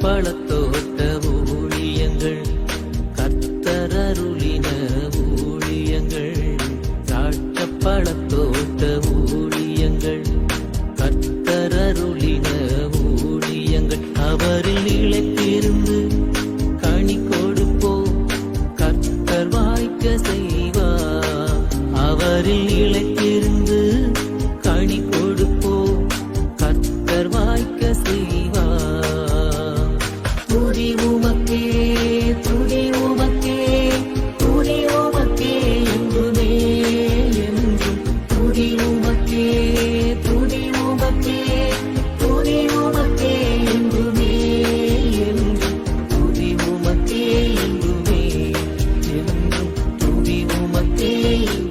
பழத்தோட்ட ஊழியங்கள் கர்த்தரருளின ஊழியங்கள் திராட்சை பழத்தோட்ட ஊழியங்கள் கர்த்தரருளின ஊழியங்கள் அவரில் நிலைத்திருந்து கனி கொடுப்போம் கர்த்தர் வாய்க்க செய்வார் அவரில் நிலைத்திருந்து கனி கொடுப்போம் கர்த்தர் வாய்க்க செய்வார் துதி உமக்கே துதி உமக்கே துதி உமக்கே என்றுமே என்றும் துதி உமக்கே துதி உமக்கே துதி உமக்கே என்றுமே என்றும் துதி உமக்கே என்றுமே என்றும் துதி உமக்கே என்றுமே.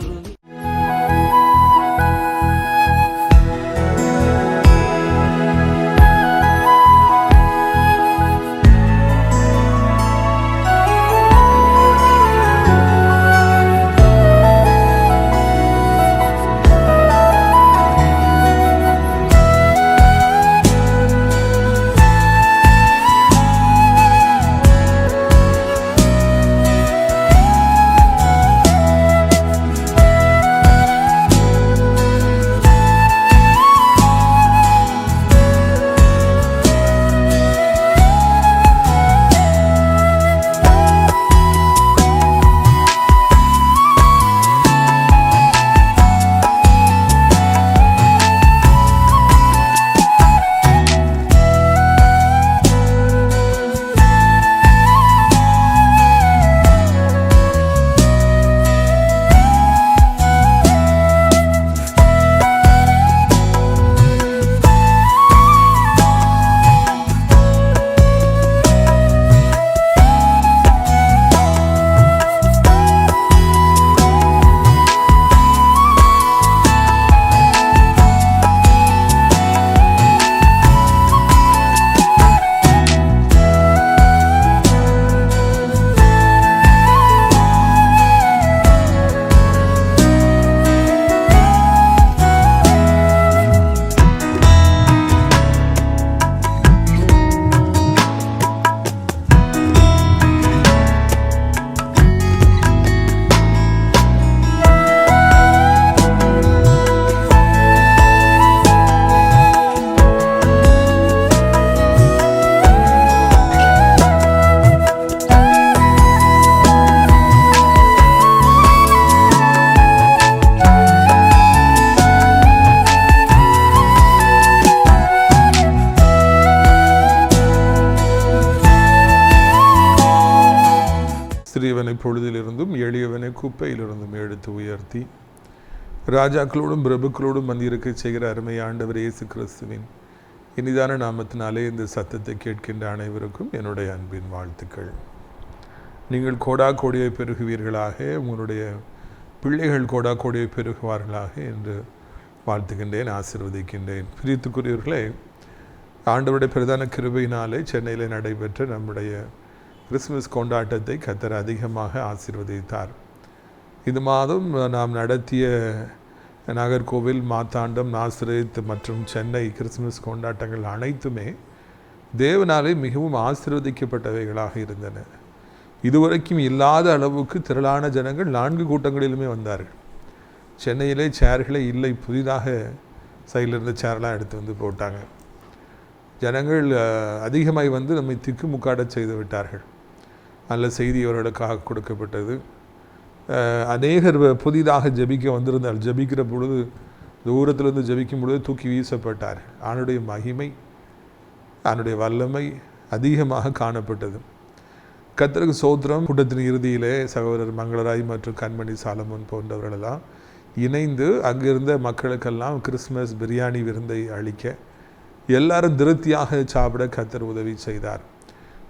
சிறியவனை பொழுதிலிருந்தும் எளியவனை குப்பையிலிருந்தும் எடுத்து உயர்த்தி ராஜாக்களோடும் பிரபுக்களோடும் வந்திருக்க செய்கிற அருமை ஆண்டவர் இயேசு கிறிஸ்துவின் இனிதான நாமத்தினாலே இந்த சத்தத்தை கேட்கின்ற அனைவருக்கும் என்னுடைய அன்பின் வாழ்த்துக்கள். நீங்கள் கோடா கோடியை பெருகுவீர்களாக, உங்களுடைய பிள்ளைகள் கோடா கோடியை பெருகுவார்களாக என்று வாழ்த்துகின்றேன், ஆசீர்வதிக்கின்றேன். பிரியத்துக்குரியவர்களே, ஆண்டவருடைய பிரதான கிருபையினாலே சென்னையில் நடைபெற்ற நம்முடைய கிறிஸ்துமஸ் கொண்டாட்டத்தை கர்த்தர் அதிகமாக ஆசீர்வதித்தார். இந்த மாதம் நாம் நடத்திய நாகர்கோவில், மாத்தாண்டம், நாசரேத் மற்றும் சென்னை கிறிஸ்துமஸ் கொண்டாட்டங்கள் அனைத்துமே தேவனாலே மிகவும் ஆசீர்வதிக்கப்பட்டவைகளாக இருந்தன. இதுவரைக்கும் இல்லாத அளவுக்கு திரளான ஜனங்கள் 4 கூட்டங்களிலுமே வந்தார்கள். சென்னையிலே சேர்களே இல்லை, புதிதாக சைடில் இருந்த சேர்லாம் எடுத்து வந்து போட்டாங்க. ஜனங்கள் அதிகமாய் வந்து நம்மை திக்குமுக்காட செய்து விட்டார்கள். நல்ல செய்தி அவர்களுக்காக கொடுக்கப்பட்டது. அநேகர் புதிதாக ஜெபிக்க வந்திருந்தால் ஜெபிக்கிற பொழுது, தூரத்திலிருந்து ஜெபிக்கும் பொழுது தூக்கி வீசப்பட்டார்கள். அவனுடைய மகிமை, அவனுடைய வல்லமை அதிகமாக காணப்பட்டது. கர்த்தருக்கு ஸ்தோத்திரம். கூட்டத்தின் இறுதியிலே சகோதரர் மங்களராய் மற்றும் கண்மணி சாலமோன் போன்றவர்களெல்லாம் இணைந்து அங்கிருந்த மக்களுக்கெல்லாம் கிறிஸ்மஸ் பிரியாணி விருந்தை அளிக்க எல்லாரும் திருப்தியாக சாப்பிட கர்த்தர் உதவி செய்தார்.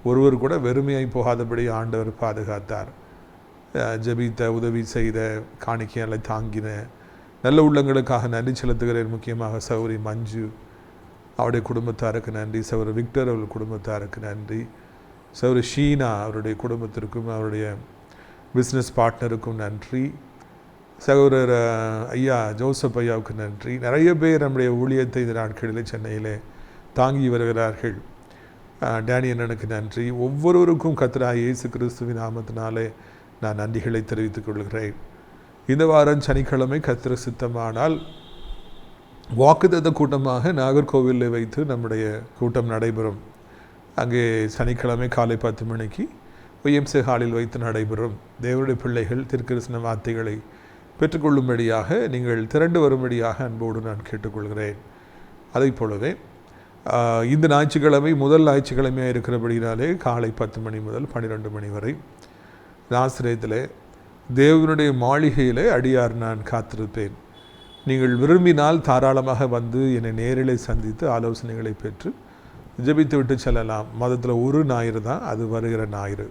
ஒருவர் கூட வெறுமையாய் போகாதபடி ஆண்டவர் பாதுகாத்தார். ஜெபித்த, உதவி செய்த, காணிக்கையாலை தாங்கின நல்ல உள்ளங்களுக்காக நன்றி செலுத்துகிறேன். முக்கியமாக சகோதரி மஞ்சு, அவருடைய குடும்பத்தாருக்கு நன்றி. சகோதரர் விக்டர் அவர்கள் குடும்பத்தாருக்கு நன்றி. சகோதரி ஷீனா அவருடைய குடும்பத்திற்கும் அவருடைய பிஸ்னஸ் பார்ட்னருக்கும் நன்றி. சகோதரர் ஐயா ஜோசப் ஐயாவுக்கு நன்றி. நிறைய பேர் நம்முடைய ஊழியத்தை இந்த நாட்களில் சென்னையில் தாங்கி வருகிறார்கள். டேனி அண்ணனுக்கு நன்றி. ஒவ்வொருவருக்கும் கர்த்தராகிய இயேசு கிறிஸ்துவின் நாமத்தினாலே நான் நன்றிகளை தெரிவித்துக் கொள்கிறேன். இந்த வாரம் சனிக்கிழமை கர்த்தர் சித்தமானால் வாக்குத்தத்த கூட்டமாக நாகர்கோவிலில் வைத்து நம்முடைய கூட்டம் நடைபெறும். அங்கே சனிக்கிழமை காலை 10 மணிக்கு ஒய்எம்சி ஹாலில் வைத்து நடைபெறும். தேவனுடைய பிள்ளைகள் திருக்கரிசன வார்த்தைகளை பெற்றுக்கொள்ளும்படியாக நீங்கள் திரண்டு வரும்படியாக அன்போடு நான் கேட்டுக்கொள்கிறேன். அதை போலவே இந்த ஞாயிற்றுக்கிழமை முதல் ஞாயிற்றுக்கிழமையாக இருக்கிறபடினாலே காலை 10 மணி முதல் 12 மணி வரை நாசிரியத்தில் தேவனுடைய மாளிகையில் அடியார் நான் காத்திருப்பேன். நீங்கள் விரும்பினால் தாராளமாக வந்து என்னை நேரிலே சந்தித்து ஆலோசனைகளை பெற்று ஜெபித்து விட்டு செல்லலாம். மதத்தில் ஒரு ஞாயிறு தான், அது வருகிற ஞாயிறு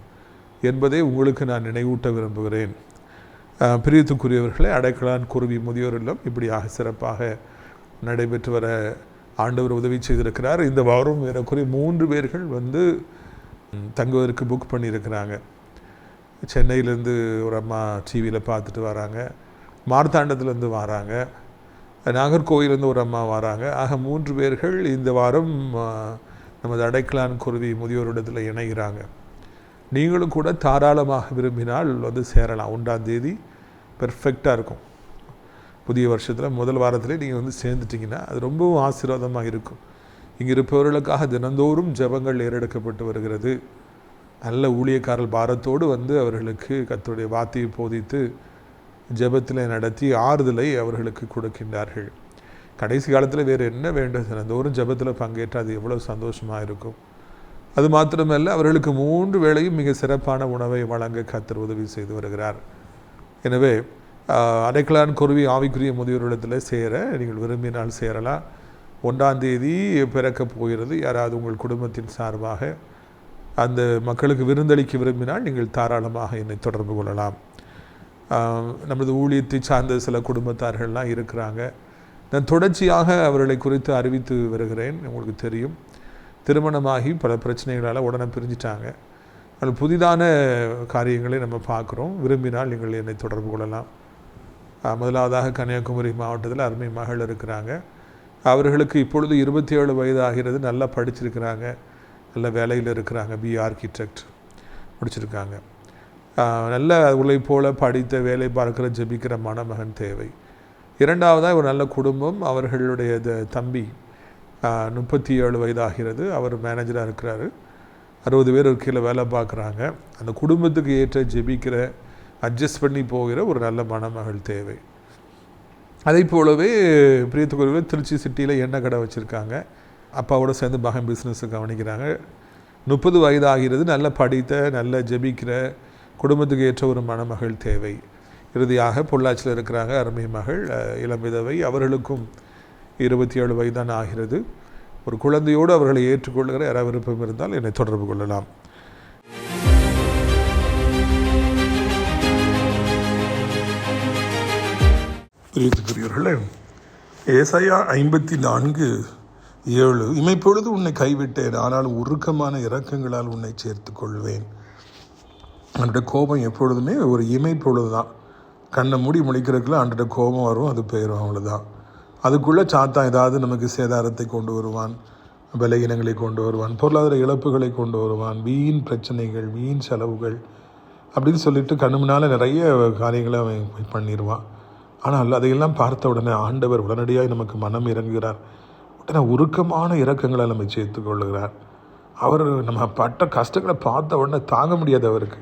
என்பதை உங்களுக்கு நான் நினைவூட்ட விரும்புகிறேன். பிரியத்துக்குரியவர்களை, அடைக்கலான் குருவி முதியோர் இல்லம் இப்படியாக சிறப்பாக நடைபெற்று வர ஆண்டவர் உதவி செய்திருக்கிறார். இந்த வாரம் ஏறக்குறைய 3 பேர்கள் வந்து தங்குவதற்கு புக் பண்ணியிருக்கிறாங்க. சென்னையிலேருந்து ஒரு அம்மா டிவியில் பார்த்துட்டு வராங்க, மார்த்தாண்டத்துலேருந்து வராங்க, நாகர்கோவிலேருந்து ஒரு அம்மா வராங்க. ஆக 3 பேர்கள் இந்த வாரம் நமது அடைக்கலான் குருவி முதியோரிடத்தில் இணைகிறாங்க. நீங்களும் கூட தாராளமாக விரும்பினால் வந்து சேரலாம். 1ஆம் தேதி பெர்ஃபெக்டாக இருக்கும். புதிய வருஷத்தில் முதல் வாரத்திலே நீங்கள் வந்து சேர்ந்துட்டிங்கன்னா அது ரொம்பவும் ஆசீர்வாதமாக இருக்கும். இங்கே இருப்பவர்களுக்காக தினந்தோறும் ஜெபங்கள் ஏறெடுக்கப்பட்டு வருகிறது. நல்ல ஊழியக்காரர்கள் பாரத்தோடு வந்து அவர்களுக்கு கர்த்தருடைய வார்த்தையை போதித்து ஜெபத்தில் நடத்தி ஆறுதலை அவர்களுக்கு கொடுக்கின்றார்கள். கடைசி காலத்தில் வேறு என்ன வேண்டும்? தினந்தோறும் ஜெபத்தில் பங்கேற்று அது எவ்வளோ சந்தோஷமாக இருக்கும். அது மாத்திரமல்ல, அவர்களுக்கு 3 வேளையும் மிக சிறப்பான உணவை வழங்க கர்த்தர் உதவி செய்து வருகிறார். எனவே அடைக்கலான் குருவி ஆவிக்குரிய முதியோரிடத்தில் சேர நீங்கள் விரும்பினால் சேரலாம். 1ஆம் தேதி பிறக்கப் போகிறது. யாராவது உங்கள் குடும்பத்தின் சார்பாக அந்த மக்களுக்கு விருந்தளிக்க விரும்பினால் நீங்கள் தாராளமாக என்னை தொடர்பு கொள்ளலாம். நமது ஊழியத்தை சார்ந்த சில குடும்பத்தார்கள்லாம் இருக்கிறாங்க. நான் தொடர்ச்சியாக அவர்களை குறித்து அறிவித்து வருகிறேன். உங்களுக்கு தெரியும், திருமணமாகி பல பிரச்சனைகளால் உடனே பிரிஞ்சிட்டாங்க. அது புதிதான காரியங்களை நம்ம பார்க்குறோம். விரும்பினால் நீங்கள் என்னை தொடர்பு கொள்ளலாம். முதலாவதாக கன்னியாகுமரி மாவட்டத்தில் அருமை மகள் இருக்கிறாங்க. அவர்களுக்கு இப்பொழுது 27 வயது ஆகிறது. நல்லா படிச்சிருக்கிறாங்க, நல்ல வேலையில் இருக்கிறாங்க. BA ஆர்கிடெக்ட் முடிச்சிருக்காங்க. நல்ல உழைப்போல் படித்த வேலை பார்க்கிற ஜெபிக்கிற மணமகன் தேவை. 2ஆவதாக ஒரு நல்ல குடும்பம். அவர்களுடைய தம்பி 37 வயதாகிறது. அவர் மேனேஜராக இருக்கிறாரு. 60 பேர் கீழே வேலை பார்க்குறாங்க. அந்த குடும்பத்துக்கு ஏற்ற ஜெபிக்கிற அட்ஜஸ்ட் பண்ணி போகிற ஒரு நல்ல மணமகள் தேவை. அதே போலவே பிரியத்துக்குரியவர்கள் திருச்சி சிட்டியில் எண்ணெய் கடை வச்சுருக்காங்க. அப்பாவோட சேர்ந்து மகன் பிஸ்னஸை கவனிக்கிறாங்க. 30 வயது ஆகிறது. நல்ல படித்த நல்ல ஜெபிக்கிற குடும்பத்துக்கு ஏற்ற ஒரு மணமகள் தேவை. இறுதியாக பொள்ளாச்சியில் இருக்கிறாங்க அருமை மகள் இளம் விதவை. அவர்களுக்கும் 27 வயதான் ஆகிறது. ஒரு குழந்தையோடு அவர்களை ஏற்றுக்கொள்கிற யாராவது விருப்பம் இருந்தால் என்னை தொடர்பு கொள்ளலாம். பிரியத்துக்குரியவர்களே, ஏசாயா 54:7 இமைப்பொழுது உன்னை கைவிட்டேன், ஆனாலும் உருக்கமான இரக்கங்களால் உன்னை சேர்த்து கொள்வேன். அவனுடைய கோபம் எப்பொழுதுமே ஒரு இமைப்பொழுது தான். கண்ணை மூடி முழிக்கிறதுக்குள்ள அவனுடைய கோபம் வரும், அது போயிடும், அவ்வளோதான். அதுக்குள்ளே சாத்தான் ஏதாவது நமக்கு சேதாரத்தை கொண்டு வருவான், பலகீனங்களை கொண்டு வருவான், பொருளாதார இழப்புகளை கொண்டு வருவான், வீண் பிரச்சனைகள், வீண் செலவுகள் அப்படின்னு சொல்லிட்டு கண்ணு முன்னால் நிறைய காரியங்களை அவன் பண்ணிடுவான். ஆனால் அதையெல்லாம் பார்த்த உடனே ஆண்டவர் உடனடியாக நமக்கு மனம் இறங்குகிறார். உடனே உருக்கமான இரக்கங்களை நம்ம சேர்த்து கொள்ளுகிறார். அவர் நம்ம பட்ட கஷ்டங்களை பார்த்த உடனே தாங்க முடியாது, அவருக்கு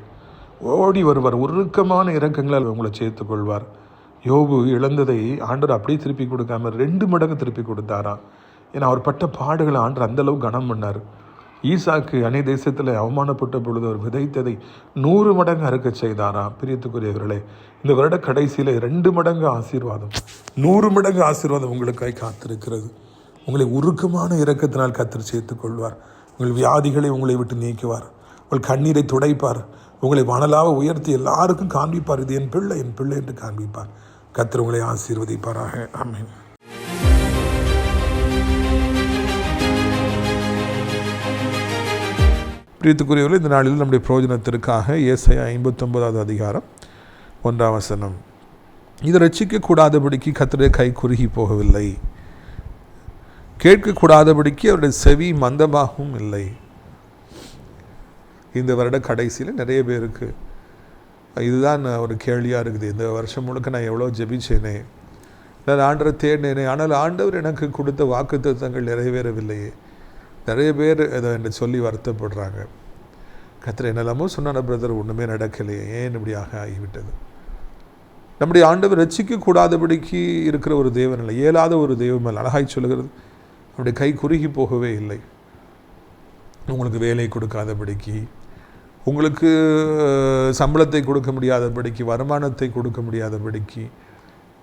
ஓடி வருவார். உருக்கமான இரக்கங்களால் உங்களை சேர்த்து கொள்வார். யோபு இழந்ததை ஆண்டவர் அப்படியே திருப்பி கொடுக்காம 2 மடங்கு திருப்பி கொடுத்தாராம். ஏன்னா அவர் பட்ட பாடுகளை ஆண்டவர் அந்தளவு கனம் பண்ணார். ஈசாக்கு அநேக தேசத்தில் அவமானப்பட்ட பொழுது அவர் விதைத்ததை 100 மடங்கு அறுக்க செய்தாராம். பிரியத்துக்குரியவர்களே, இந்த வருட கடைசியில் 2 மடங்கு ஆசீர்வாதம், 100 மடங்கு ஆசீர்வாதம் உங்களுக்காக காத்திருக்கிறது. உங்களை உருக்கமான இரக்கத்தினால் கர்த்தர் சேர்த்துக் கொள்வார். உங்கள் வியாதிகளை உங்களை விட்டு நீக்குவார். உங்கள் கண்ணீரை துடைப்பார். உங்களை வானலாக உயர்த்தி எல்லாருக்கும் காண்பிப்பார். இது என் பிள்ளை, என் பிள்ளை என்று காண்பிப்பார். கர்த்தர் உங்களை ஆசீர்வதிப்பாராக. ஆமென். பிரியத்துக்குரியவர்கள், இந்த நாளில் நம்முடைய பிரயோஜனத்திற்காக ஏசாயா 59வது அதிகாரம் 1ஆம் வசனம். இது ரட்சிக்கக்கூடாதபடிக்கு கர்த்தருடைய கை குறுகி போகவில்லை, கேட்கக்கூடாதபடிக்கு அவருடைய செவி மந்தமாகவும் இல்லை. இந்த வருட கடைசியில் நிறைய பேருக்கு இதுதான் ஒரு கேள்வியாக இருக்குது. இந்த வருஷம் முழுக்க நான் எவ்வளோ ஜெபிச்சேனே, நான் ஆண்டவரை தேடினேனே, ஆனால் ஆண்டவர் எனக்கு கொடுத்த வாக்குத்தத்தங்கள் நிறைவேறவில்லையே. நிறைய பேர் அதை என்று சொல்லி வருத்தப்படுறாங்க. கர்த்தர் என்னெல்லாமோ சொன்னான பிரதர், ஒன்றுமே நடக்கலையே, ஏன் இப்படியாக ஆகிவிட்டது. நம்முடைய ஆண்டவர் ரட்சிக்கக்கூடாதபடிக்கு இருக்கிற ஒரு தேவன் இல்லை, இயலாத ஒரு தெய்வம் அல்ல. அழகாய் சொல்லுகிறது, அவருடைய கை குறுகி போகவே இல்லை. உங்களுக்கு வேலை கொடுக்காதபடிக்கு, உங்களுக்கு சம்பளத்தை கொடுக்க முடியாதபடிக்கு, வருமானத்தை கொடுக்க முடியாதபடிக்கு,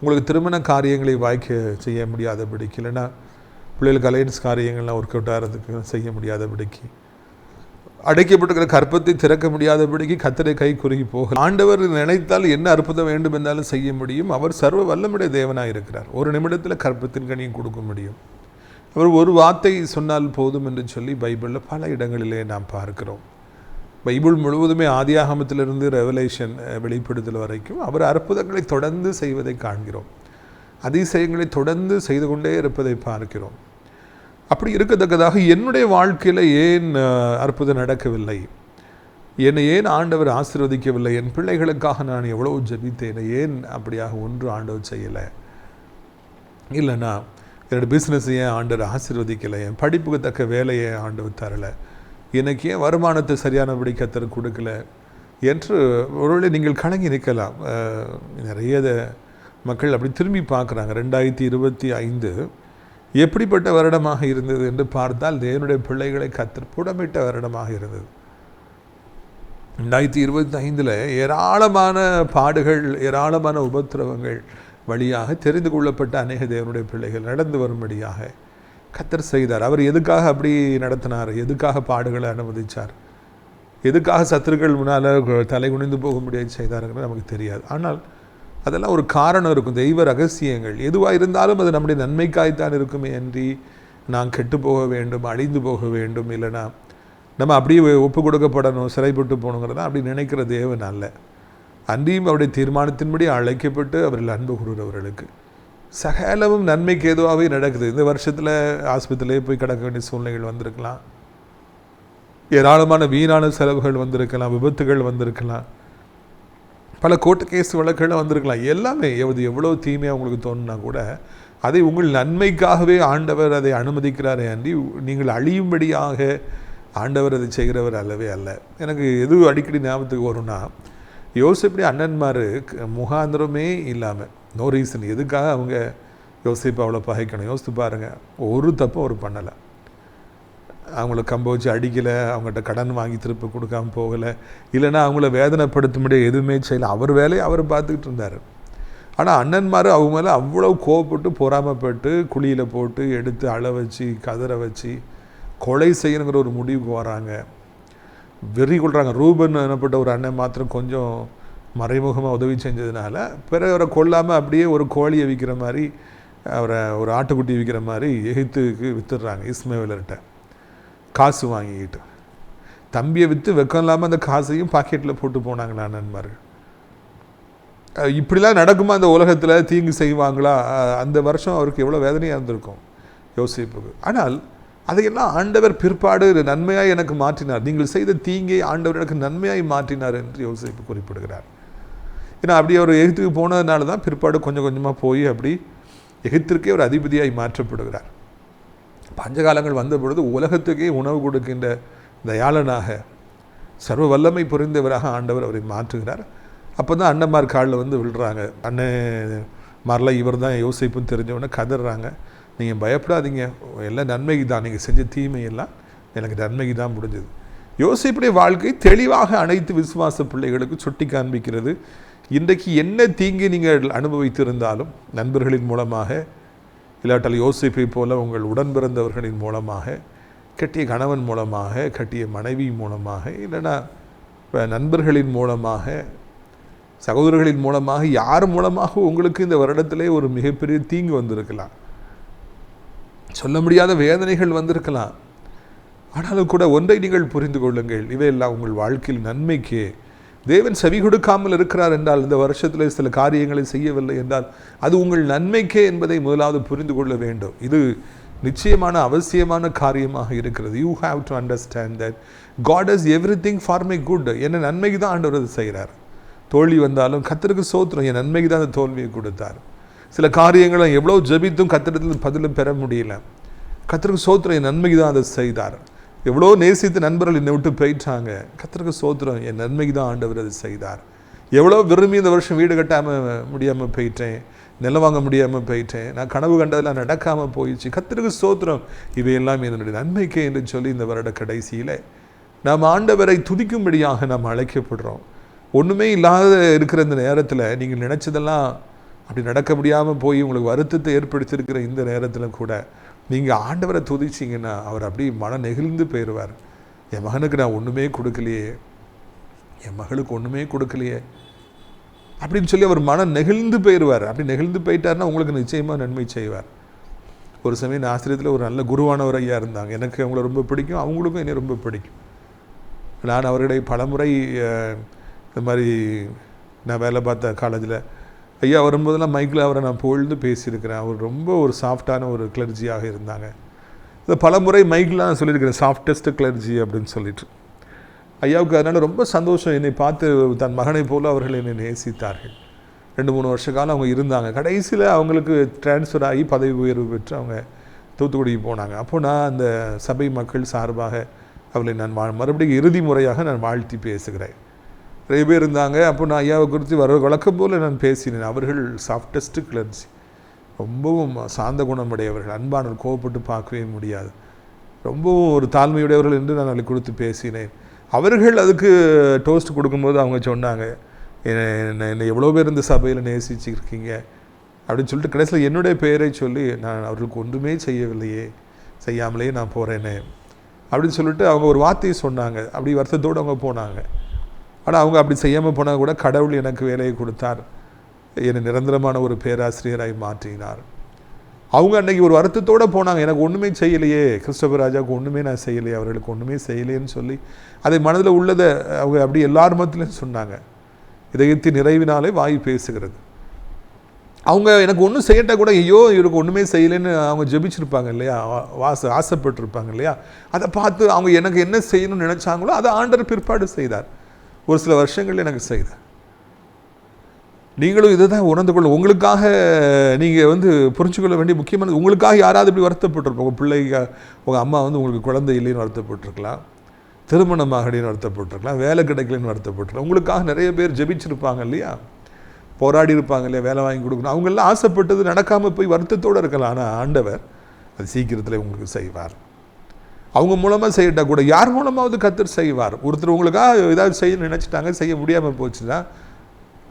உங்களுக்கு திருமண காரியங்களை வாய்க்க செய்ய முடியாதபடிக்கு, இல்லைன்னா பிள்ளைகளுக்கு அலையன்ஸ் காரியங்கள்லாம் ஒர்க் அவுட் ஆகிறதுக்கு செய்ய முடியாதபடிக்கு, அடைக்கப்பட்டிருக்கிற கற்பத்தை திறக்க முடியாதபடிக்கு கர்த்தரை கை குறுகி போக. ஆண்டவர் நினைத்தால் என்ன அற்புதம் வேண்டும் என்றாலும் செய்ய முடியும். அவர் சர்வ வல்லமுடைய தேவனாக இருக்கிறார். ஒரு நிமிடத்தில் கற்பத்தின் கனியும் கொடுக்க முடியும். அவர் ஒரு வார்த்தை சொன்னால் போதும் என்று சொல்லி பைபிளில் பல இடங்களிலே நாம் பார்க்கிறோம். பைபிள் முழுவதுமே ஆதியாகமத்திலிருந்து ரெவலேஷன் வெளிப்படுத்தல் வரைக்கும் அவர் அற்புதங்களை தொடர்ந்து செய்வதை காண்கிறோம். அதிசயங்களை தொடர்ந்து செய்து கொண்டே இருப்பதை பார்க்கிறோம். அப்படி இருக்கத்தக்கதாக என்னுடைய வாழ்க்கையில் ஏன் அற்புதம் நடக்கவில்லை, என்னை ஏன் ஆண்டவர் ஆசீர்வதிக்கவில்லை, என் பிள்ளைகளுக்காக நான் எவ்வளோ ஜெபித்தேன், ஏன் அப்படியாக ஒன்று ஆண்டவர் செய்யலை, இல்லைன்னா என்னோடய பிஸ்னஸ் ஏன் ஆண்டவர் ஆசீர்வதிக்கலை, என் படிப்புக்கு தக்க வேலையை ஆண்டவர் தரலை, எனக்கு ஏன் வருமானத்தை சரியானபடி கர்த்தர் கொடுக்கல என்று ஒருவேளை நீங்கள் கலங்கி நிற்கலாம். நிறைய மக்கள் அப்படி திரும்பி பார்க்குறாங்க. 2025 எப்படிப்பட்ட வருடமாக இருந்தது என்று பார்த்தால் தேவனுடைய பிள்ளைகளை கர்த்தர் புடமிட்ட வருடமாக இருந்தது. 2025 ஏராளமான பாடுகள், ஏராளமான உபத்திரவங்கள் வழியாக தெரிந்து கொள்ளப்பட்ட அநேக தேவனுடைய பிள்ளைகள் நடந்து வரும்படியாக கர்த்தர் செய்தார். அவர் எதுக்காக அப்படி நடத்தினார், எதுக்காக பாடுகளை அனுமதித்தார், எதுக்காக சத்துருக்கள் முன்னால் தலை குனிந்து போகும்படியாக செய்தாருங்கிறது நமக்கு தெரியாது. ஆனால் அதெல்லாம் ஒரு காரணம் இருக்கும், தெய்வ ரகசியங்கள். எதுவாக இருந்தாலும் அது நம்முடைய நன்மைக்காய்த்தான் இருக்குமே அன்றி நான் கெட்டு போக வேண்டும், அழிந்து போக வேண்டும், இல்லைனா நம்ம அப்படியே ஒப்பு கொடுக்கப்படணும், சிறைப்பட்டு போகணுங்கிறத அப்படி நினைக்கிற தேவன் அல்ல. அன்றியும் அவருடைய தீர்மானத்தின்படி அழைக்கப்பட்டு அவர்கள் அன்பு கூறுகிறவர்களுக்கு சகலமும் நன்மைக்கு ஏதுவாகவே நடக்குது. இந்த வருஷத்தில் ஆஸ்பத்திரியிலே போய் கிடக்க வேண்டிய சூழ்நிலைகள் வந்திருக்கலாம், ஏராளமான வீணான செலவுகள் வந்திருக்கலாம், விபத்துகள் வந்திருக்கலாம், பல கோர்ட்டு கேஸ் வழக்குகள் வந்திருக்கலாம். எல்லாமே எவ்வளோ தீமையாக உங்களுக்கு தோணுனா கூட அதை உங்கள் நன்மைக்காகவே ஆண்டவர் அதை அனுமதிக்கிறாரே அன்றி நீங்கள் அழியும்படியாக ஆண்டவர் அதை செய்கிறவர் அல்லவே அல்ல. எனக்கு எது அடிக்கடி ஞாபகத்துக்கு வரும்னா, யோசிப்படி அண்ணன்மார் முகாந்திரமே இல்லாமல் நோ ரீசன் எதுக்காக அவங்க யோசிப்பை அவ்வளோ பகைக்கணும். யோசித்து பாருங்கள், ஒரு தப்பும் அவர் பண்ணலை. அவங்கள கம்ப வச்சு அடிக்கலை, அவங்கள்ட்ட கடன் வாங்கி திருப்பி கொடுக்காமல் போகலை, இல்லைன்னா அவங்கள வேதனைப்படுத்த முடியாது எதுவுமே செய்யலை. அவர் வேலையை அவர் பார்த்துக்கிட்டு இருந்தார். ஆனால் அண்ணன்மார் அவங்க மேலே அவ்வளோ கோவப்பட்டு பொறாமப்பட்டு குழியில் போட்டு எடுத்து அழ வச்சு கதற வச்சு கொலை செய்யணுங்கிற ஒரு முடிவுக்கு வராங்க, வெறி கொள்கிறாங்க. ரூபன் எனப்பட்ட ஒரு அண்ணன் மாத்திரம் கொஞ்சம் மறைமுகமாக உதவி செஞ்சதுனால பிறகு அவரை கொல்லாமல் அப்படியே ஒரு கோழியை விற்கிற மாதிரி, அவரை ஒரு ஆட்டுக்குட்டி விற்கிற மாதிரி எகிப்துக்கு விற்றுடுறாங்க. இஸ்மவேலர்கிட்ட காசு வாங்கிக்கிட்டு தம்பியை விற்று வெக்கம் இல்லாமல் அந்த காசையும் பாக்கெட்டில் போட்டு போனாங்களா நண்பர்கள். இப்படிலாம் நடக்குமா அந்த உலகத்தில்? தீங்கு செய்வாங்களா? அந்த வருஷம் அவருக்கு எவ்வளோ வேதனையாக இருந்திருக்கும் யோசிப்புக்கு. ஆனால் அதையெல்லாம் ஆண்டவர் பிற்பாடு நன்மையாய் எனக்கு மாற்றினார். நீங்கள் செய்த தீங்கை ஆண்டவர் எனக்கு நன்மையாய் மாற்றினார் என்று யோசிப்பு குறிப்பிடுகிறார். ஏன்னா அப்படி அவர் எகிப்துக்கு போனதுனால தான் பிற்பாடு கொஞ்சம் கொஞ்சமாக போய் அப்படி எகிப்திற்கே ஒரு அதிபதியாய் மாற்றப்படுகிறார். பஞ்சகாலங்கள் வந்த பொழுது உலகத்துக்கே உணவு கொடுக்கின்ற தயாளனாக சர்வ வல்லமை புரிந்தவராக ஆண்டவர் அவரை மாற்றுகிறார். அப்போ தான் அண்ணன்மார் காலில் வந்து விழுறாங்க. அண்ணன் மாதிரிலாம் இவர் தான் யோசிப்புன்னு தெரிஞ்சவொடனே கதறாங்க, நீங்கள் பயப்படாதீங்க, எல்லாம் நன்மைக்கு தான், நீங்கள் செஞ்ச தீமையெல்லாம் எனக்கு நன்மைக்கு தான் முடிஞ்சது. யோசிப்புடைய வாழ்க்கை தெளிவாக அனைத்து விசுவாச பிள்ளைகளுக்கு சுட்டி காண்பிக்கிறது. இன்றைக்கு என்ன தீங்கு நீங்கள் அனுபவித்திருந்தாலும் நண்பர்களின் மூலமாக, இல்லாட்டால் யோசிப்பை போல உங்கள் உடன் பிறந்தவர்களின் மூலமாக, கட்டிய கணவன் மூலமாக, கட்டிய மனைவி மூலமாக, இல்லைன்னா நண்பர்களின் மூலமாக, சகோதரர்களின் மூலமாக, யார் மூலமாக உங்களுக்கு இந்த வருடத்திலே ஒரு மிகப்பெரிய தீங்கு வந்திருக்கலாம், சொல்ல முடியாத வேதனைகள் வந்திருக்கலாம். ஆனாலும் கூட ஒன்றை நீங்கள் புரிந்து கொள்ளுங்கள், இவையெல்லாம் உங்கள் வாழ்க்கையில் நன்மைக்கு. தேவன் செவி கொடுக்காமல் இருக்கிறார் என்றால், இந்த வருஷத்தில் சில காரியங்களை செய்யவில்லை என்றால் அது உங்கள் நன்மைக்கே என்பதை முதலாவது புரிந்து கொள்ள வேண்டும். இது நிச்சயமான அவசியமான காரியமாக இருக்கிறது. You have to understand that God is everything for my good. என்ன நன்மைக்கு தான் ஆண்டவர் அது செய்கிறார். தோல்வி வந்தாலும் கர்த்தருக்கு ஸ்தோத்திரம், என் நன்மைக்கு தான் அந்த தோல்வியை கொடுத்தார். சில காரியங்களை எவ்வளோ ஜெபித்தும் கர்த்தரிடத்தில் பதிலும் பெற முடியல. கர்த்தருக்கு ஸ்தோத்திரம், என் நன்மைக்கு தான் அதை செய்தார். எவ்வளோ நேசித்த நண்பர்கள் என்னை விட்டு போயிட்டாங்க, கர்த்தருக்கு ஸ்தோத்திரம், என் நன்மைக்கு தான் ஆண்டவர் அதை செய்தார். எவ்வளோ விரும்பி இந்த வருஷம் வீடு கட்டாமல் முடியாமல் போயிட்டேன், நிலம் வாங்க முடியாமல் போயிட்டேன், நான் கனவு கண்டதெல்லாம் நடக்காமல் போயிடுச்சு, கர்த்தருக்கு ஸ்தோத்திரம், இவையெல்லாம் என்னுடைய நன்மைக்கே என்று சொல்லி இந்த வருட கடைசியில் நாம் ஆண்டவரை துதிக்கும்படியாக நாம் அழைக்கப்படுறோம். ஒன்றுமே இல்லாத இருக்கிற இந்த நேரத்தில் நீங்கள் நினச்சதெல்லாம் அப்படி நடக்க முடியாமல் போய் உங்களுக்கு வருத்தத்தை ஏற்படுத்தியிருக்கிற இந்த நேரத்தில் கூட நீங்கள் ஆண்டவரை துதிச்சிங்கன்னா அவர் அப்படி மன நெகிழ்ந்து போயிடுவார். என் மகனுக்கு நான் ஒன்றுமே கொடுக்கலையே, என் மகளுக்கு ஒன்றுமே கொடுக்கலையே அப்படின்னு சொல்லி அவர் மன நெகிழ்ந்து போயிடுவார். அப்படி நெகிழ்ந்து போயிட்டார்னா உங்களுக்கு நிச்சயமாக நன்மை செய்வார். ஒரு சமயம் ஆசிரியத்தில் ஒரு நல்ல குருவானவர் ஐயா இருந்தாங்க. எனக்கு அவங்கள ரொம்ப பிடிக்கும், அவங்களுக்கும் என்னை ரொம்ப பிடிக்கும். நான் அவர்களை பலமுறை இந்த மாதிரி நான் வேலை பார்த்த காலேஜில் ஐயா வரும்போதெல்லாம் மைக்கில் அவரை நான் புகழ்ந்து பேசியிருக்கிறேன். அவர் ரொம்ப ஒரு சாஃப்டான ஒரு கிளர்ஜியாக இருந்தாங்க. இதை பல முறை மைக்கில் நான் சொல்லியிருக்கிறேன், சாஃப்டஸ்ட் கிளர்ஜி அப்படின்னு சொல்லிட்டு. ஐயாவுக்கு அதனால் ரொம்ப சந்தோஷம். என்னை பார்த்து தன் மகனை போல் அவர்கள் என்னை நேசித்தார்கள். 2-3 வருஷ காலம் அவங்க இருந்தாங்க. கடைசியில் அவங்களுக்கு டிரான்ஸ்ஃபர் ஆகி பதவி உயர்வு பெற்று அவங்க தூத்துக்குடிக்கு போனாங்க. அப்போ நான் அந்த சபை மக்கள் சார்பாக அவளை நான் மறுபடியும் இறுதி முறையாக நான் வாழ்த்தி பேசுகிறேன். நிறைய பேர் இருந்தாங்க. அப்போ நான் ஐயாவை குறித்து வழக்கம் போல் நான் பேசினேன். அவர்கள் சாஃப்டஸ்ட் கிளர்ஜி, ரொம்பவும் சாந்த குணமுடையவர்கள், அன்பானவர், கோவப்பட்டு பார்க்கவே முடியாது, ரொம்பவும் ஒரு தாழ்மையுடையவர்கள் என்று நான் அவளை கொடுத்து பேசினேன். அவர்கள் அதுக்கு டோஸ்ட் கொடுக்கும்போது அவங்க சொன்னாங்க, என்னை எவ்வளோ பேர் இந்த சபையில் நேசிச்சுருக்கீங்க அப்படின்னு சொல்லிட்டு கடைசியில் என்னுடைய பெயரை சொல்லி, நான் அவர்களுக்கு ஒன்றுமே செய்யவில்லையே, செய்யாமலே நான் போகிறேனே அப்படின்னு சொல்லிட்டு அவங்க ஒரு வார்த்தையை சொன்னாங்க. அப்படி வருத்தத்தோடு அவங்க போனாங்க. ஆனால் அவங்க அப்படி செய்யாமல் போனால் கூட கடவுள் எனக்கு வேலையை கொடுத்தார், என்னை நிரந்தரமான ஒரு பேராசிரியராய் மாற்றினார். அவங்க அன்றைக்கி ஒரு வருத்தத்தோடு போனாங்க, எனக்கு ஒன்றுமே செய்யலையே, கிறிஸ்டோபர் ராஜாவுக்கு ஒன்றுமே நான் செய்யலையே, அவர்களுக்கு ஒன்றுமே செய்யலையேன்னு சொல்லி அதை மனதில் உள்ளதை அவங்க அப்படி எல்லார் மத்தியிலும் சொன்னாங்க. இதயத்தின் நிறைவினாலே வாய் பேசுகிறது. அவங்க எனக்கு ஒன்றும் செய்யட்டா கூட ஐயோ இவருக்கு ஒன்றுமே செய்யலைன்னு அவங்க ஜெபிச்சிருப்பாங்க இல்லையா, ஆசைப்பட்டிருப்பாங்க இல்லையா. அதை பார்த்து அவங்க எனக்கு என்ன செய்யணும்னு நினச்சாங்களோ அதை ஆண்டவர் பிற்பாடு செய்தார். ஒரு சில வருஷங்கள் எனக்கு செய்தார். நீங்களும் இதை தான் உணர்ந்து கொள்ள, உங்களுக்காக நீங்கள் புரிஞ்சுக்கொள்ள வேண்டிய முக்கியமானது, உங்களுக்காக யாராவது இப்படி வருத்தப்பட்டிருப்போம். உங்கள் பிள்ளைங்க, உங்கள் அம்மா உங்களுக்கு குழந்தை இல்லைன்னு வருத்தப்பட்டிருக்கலாம், திருமணமாகடின்னு வருத்தப்பட்டிருக்கலாம், வேலை கிடைக்கலன்னு வருத்தப்பட்டிருக்கலாம். உங்களுக்காக நிறைய பேர் ஜெபிச்சிருப்பாங்க இல்லையா, போராடி இருப்பாங்க இல்லையா, வேலை வாங்கி கொடுக்கணும். அவங்கெல்லாம் ஆசைப்பட்டது நடக்காமல் போய் வருத்தத்தோடு இருக்கலாம். ஆனால் ஆண்டவர் அது சீக்கிரத்தில் உங்களுக்கு செய்வார். அவங்க மூலமாக செய்யட்டா கூட யார் மூலமாவது கர்த்தர் செய்வார். ஒருத்தர் உங்களுக்காக ஏதாவது செய்ய நினச்சிட்டாங்க, செய்ய முடியாமல் போச்சுன்னா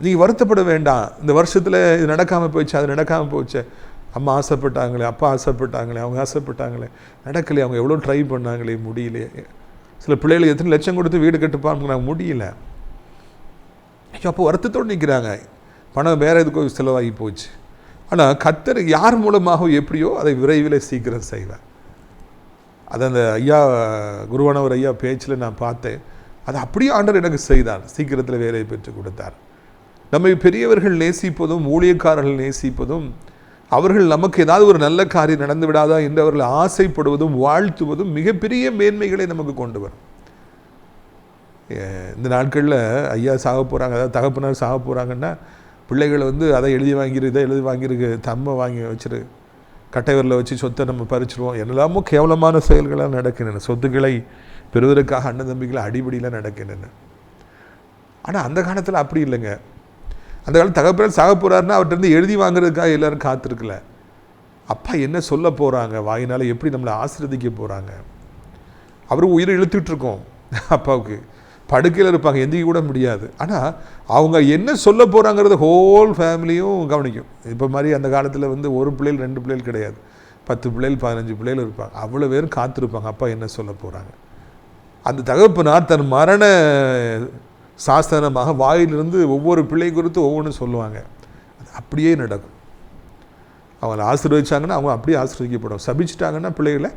நீங்கள் வருத்தப்பட வேண்டாம். இந்த வருஷத்தில் இது நடக்காமல் போயிடுச்சு, அது நடக்காமல் போச்சு, அம்மா ஆசைப்பட்டாங்களே, அப்பா ஆசைப்பட்டாங்களே, அவங்க ஆசைப்பட்டாங்களே, நடக்கலையே, அவங்க எவ்வளோ ட்ரை பண்ணாங்களே, முடியலையே. சில பிள்ளைகள் எத்தனை லட்சம் கொடுத்து வீடு கட்டுப்பாங்க, முடியல. அப்போ வருத்தத்தோடு நிற்கிறாங்க, பணம் வேறு எதுக்கும் செலவாகி போச்சு. ஆனால் கர்த்தர் யார் மூலமாக எப்படியோ அதை விரைவில் சீக்கிரம் செய்வார். அதை அந்த ஐயா குருவானவர் ஐயா பேச்சில் நான் பார்த்தேன். அது அப்படியே ஆண்டவர் எனக்கு செய்தார், சீக்கிரத்தில் வேலையை பெற்றுக் கொடுத்தார். நம்மை பெரியவர்கள் நேசிப்பதும் ஊழியக்காரர்கள் நேசிப்பதும் அவர்கள் நமக்கு ஏதாவது ஒரு நல்ல காரியம் நடந்து விடாதா என்று அவர்கள் ஆசைப்படுவதும் வாழ்த்துவதும் மிகப்பெரிய மேன்மைகளை நமக்கு கொண்டு வரும். இந்த நாட்களில் ஐயா சாக போகிறாங்க, அதாவது தகப்பனார் சாக போகிறாங்கன்னா பிள்ளைகளை அதை எழுதி வாங்கிரு, இதை எழுதி வாங்கிருக்கு, தம்மை வாங்கி வச்சிரு, கட்டைவரில் வச்சு சொத்தை நம்ம பறிச்சிருவோம், என்னெல்லாமோ கேவலமான செயல்களாக நடக்கின்றன. சொத்துக்களை பெறுவதற்காக அண்ணன் தம்பிகளை அடிப்படையில் நடக்கின்றன. ஆனால் அந்த காலத்தில் அப்படி இல்லைங்க. அந்த காலத்தில் தகப்பனார் சாக போகிறாருன்னா அவர்கிட்ட எழுதி வாங்குறதுக்காக எல்லோரும் காத்திருக்கல. அப்பா என்ன சொல்ல போகிறாங்க, வாயினால் எப்படி நம்மளை ஆசீர்வதிக்க போகிறாங்க. அவரும் உயிரை இழுத்துட்ருக்கோம், அப்பாவுக்கு படுக்கையில் இருப்பாங்க, எந்திரிக்க கூட முடியாது. ஆனால் அவங்க என்ன சொல்ல போகிறாங்கிறத ஹோல் ஃபேமிலியும் கவனிக்கும். இப்போ மாதிரி அந்த காலத்தில் ஒரு பிள்ளைகள் 2 பிள்ளைகள் கிடையாது, 10 பிள்ளைகள் 15 பிள்ளைகள் இருப்பாங்க. அவ்வளோ பேரும் காத்திருப்பாங்க அப்பா என்ன சொல்ல போகிறாங்க. அந்த தகப்பனார் தன் மரண சாசனமாக வாயிலிருந்து ஒவ்வொரு பிள்ளை குறித்து ஒவ்வொன்றும் சொல்லுவாங்க. அது அப்படியே நடக்கும். அவங்கள ஆசீர்வதிச்சாங்கன்னா அவங்க அப்படியே ஆசீர்வதிக்கப்படுவாங்க, சபிச்சிட்டாங்கன்னா பிள்ளைகளை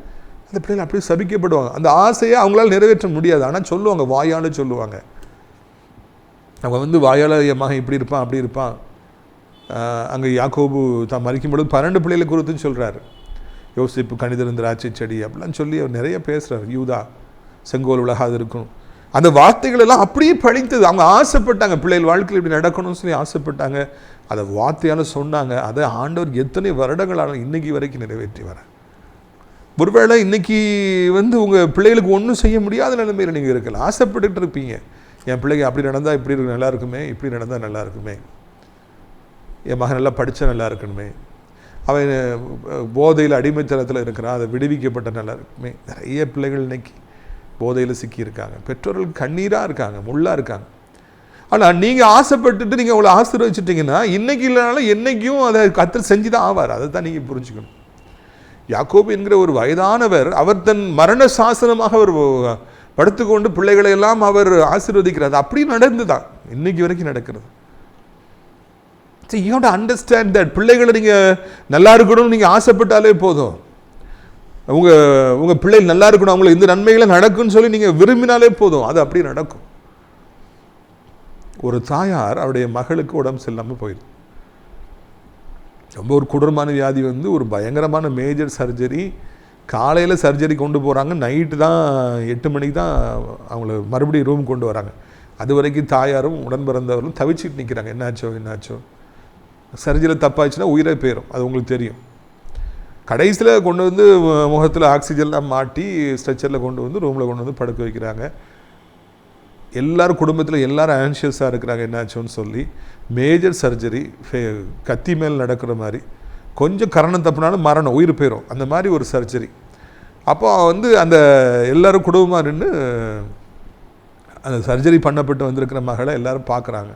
அந்த பிள்ளைகள் அப்படியே சபிக்கப்படுவாங்க. அந்த ஆசையை அவங்களால நிறைவேற்ற முடியாது, ஆனால் சொல்லுவாங்க, வாயால் சொல்லுவாங்க. அவங்க வாயால் என் மகன் இப்படி இருப்பான் அப்படி இருப்பான். அங்கே யாக்கோபு தான் மறிக்கும் பொழுது 12 பிள்ளைகளை குறித்து சொல்கிறாரு. யோசிப்பு கணிதன் திராட்சை செடி அப்படிலாம் சொல்லி அவர் நிறைய பேசுகிறார். யூதா செங்கோல் உலகாது இருக்கணும், அந்த வார்த்தைகள் எல்லாம் அப்படியே பழித்தது. அவங்க ஆசைப்பட்டாங்க, பிள்ளைகள் வாழ்க்கையில் இப்படி நடக்கணும்னு சொல்லி ஆசைப்பட்டாங்க, அதை வார்த்தையால் சொன்னாங்க. அதை ஆண்டவர் எத்தனை வருடங்களான இன்னைக்கு வரைக்கும் நிறைவேற்றி வர. ஒருவேளை இன்னைக்கு உங்கள் பிள்ளைகளுக்கு ஒன்றும் செய்ய முடியாத நிலைமையில் நீங்கள் இருக்கலாம். ஆசைப்பட்டுட்டு இருப்பீங்க, என் பிள்ளைங்க அப்படி நடந்தால் இப்படி நல்லா இருக்குமே, இப்படி நடந்தால் நல்லா இருக்குமே, என் மகன் நல்லா படித்தா நல்லா இருக்கணுமே, அவன் போதையில் அடிமைத்தனத்தில் இருக்கிறான், அதை விடுவிக்கப்பட்ட நல்லா இருக்குமே. நிறைய பிள்ளைகள் இன்னைக்கு போதையில் சிக்கியிருக்காங்க, பெற்றோர்கள் கண்ணீராக இருக்காங்க, முள்ளாக இருக்காங்க. ஆனால் நீங்கள் ஆசைப்பட்டுட்டு நீங்கள் அவளை ஆசீர்வதிச்சிட்டிங்கன்னா இன்னைக்கு இல்லைனாலும் என்றைக்கும் அதை கர்த்தர் செஞ்சு தான் ஆவார். அதை தான் நீங்கள் புரிஞ்சுக்கணும். யாக்கோபு என்கிற ஒரு வயதானவர், அவர் தன் மரண சாசனமாக அவர் படுத்துக்கொண்டு பிள்ளைகளை எல்லாம் அவர் ஆசீர்வதிக்கிறார். அப்படி நடந்துதான் இன்னைக்கு வரைக்கும் நடக்கிறது. You have to understand that. பிள்ளைகளை நீங்கள் நல்லா இருக்கணும்னு நீங்கள் ஆசைப்பட்டாலே போதும். உங்கள் பிள்ளைகள் நல்லா இருக்கணும், அவங்களுக்கு இந்த நன்மைகளை நடக்கும்னு சொல்லி நீங்கள் விரும்பினாலே போதும், அது அப்படி நடக்கும். ஒரு தாயார் அவருடைய மகளுக்கு உடம்பு சரியில்லாமல் போயிடுது. ரொம்ப ஒரு கொடூரமான வியாதி ஒரு பயங்கரமான மேஜர் சர்ஜரி. காலையில் சர்ஜரி கொண்டு போகிறாங்க, நைட்டு தான் 8 மணிக்கு தான் அவங்கள மறுபடியும் ரூம் கொண்டு வராங்க. அது வரைக்கும் தாயாரும் உடன் பிறந்தவர்களும் தவிச்சிட்டு நிற்கிறாங்க. என்னாச்சோ சர்ஜரியில் தப்பாச்சுன்னா உயிரே போயிடும், அது உங்களுக்கு தெரியும். கடைசியில் கொண்டு முகத்தில் ஆக்சிஜன்லாம் மாட்டி ஸ்ட்ரெச்சரில் கொண்டு ரூமில் கொண்டு படுக்க வைக்கிறாங்க. எல்லோரும் குடும்பத்தில் எல்லோரும் ஆன்ஷியஸாக இருக்கிறாங்க என்னாச்சோன்னு சொல்லி. மேஜர் சர்ஜரி, கத்தி மேல் நடக்கிற மாதிரி, கொஞ்சம் கரணம் தப்புனாலும் மரணம், உயிர் போயிடும், அந்த மாதிரி ஒரு சர்ஜரி. அப்போ அந்த எல்லோரும் குடும்பமாக நின்று அந்த சர்ஜரி பண்ணப்பட்டு வந்திருக்கிற மகளை எல்லோரும் பார்க்குறாங்க.